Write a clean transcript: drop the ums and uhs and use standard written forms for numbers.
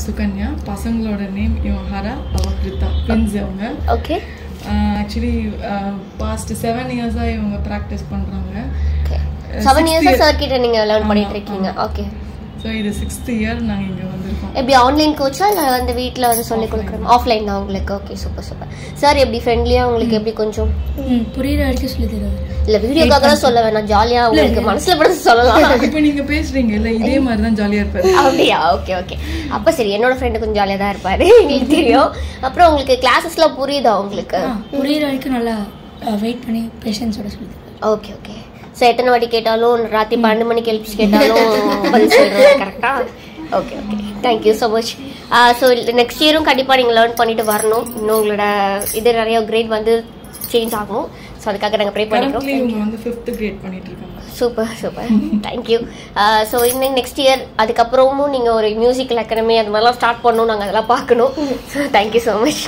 சுகன்யா. பசங்களோட நேம் இவன் ஹரா, அவ கிருத்தா. ட்வின்ஸ் அவங்க. ஓகே. ஆக்சுவலி பாஸ்ட் 7 இயர்ஸா இவங்க ப்ராக்டிஸ் பண்றாங்க. 7 இயர்ஸா சார் கிட்ட நீங்க லேர்ன் பண்ணிட்டு இருக்கீங்க. ஓகே. ஸோ இது 6th இயர் நாங்கள் இங்கே வந்திருக்கோம். எப்படி ஆன்லைன் கோச்சா இல்லை வந்து வீட்டில் வந்து சொல்லிக் கொடுக்குறோம்? ஆஃப்லைன் தான் உங்களுக்கு. Okay, super super. சார் எப்படி ஃப்ரெண்ட்லியாக உங்களுக்கு எப்படி கொஞ்சம் புரியுற வரைக்கும் சொல்லி தருவாரு. இல்லை வீடியோக்காக தான் சொல்ல வேணாம், ஜாலியாக உங்களுக்கு மனசில் படுத்து சொல்லலாம். இப்போ நீங்கள் பேசுகிறீங்க இல்லை, இதே மாதிரி தான் ஜாலியாக இருப்பாரு. அப்படியா? Okay okay. அப்போ சரி, என்னோட ஃப்ரெண்டு கொஞ்சம் ஜாலியாக தான் இருப்பார், எங்களுக்கு தெரியும். அப்புறம் உங்களுக்கு கிளாஸஸ்லாம் புரியுதா உங்களுக்கு? புரியுற வரைக்கும் நல்லா வெயிட் பண்ணி பேஷன்ஸோட சொல்லி தருவாரு. Okay okay. ஸோ எத்தனை வாட்டி கேட்டாலும் ராத்திரி 12 மணிக்கு எழுப்பி கேட்டாலும் பதில் சொல்கிறேன் கரெக்டாக? Okay okay, thank you so much. So next இயரும் கண்டிப்பாக நீங்கள் லேர்ன் பண்ணிட்டு வரணும். இன்னும் உங்களோட இது நிறைய கிரேட் வந்து சேஞ்ச் ஆகணும். ஸோ அதுக்காக நாங்கள் ப்ரே பண்ணிக்கிறோம். இவங்க வந்து 5th கிரேட் பண்ணிட்டு இருக்காங்க. Super super, thank you. ஸோ இன்னும் நெக்ஸ்ட் இயர் அதுக்கப்புறமும் நீங்கள் ஒரு மியூசிக்கல் அகாடமி அது மாதிரிலாம் ஸ்டார்ட் பண்ணணும், நாங்கள் அதெல்லாம் பார்க்கணும். So thank you so much.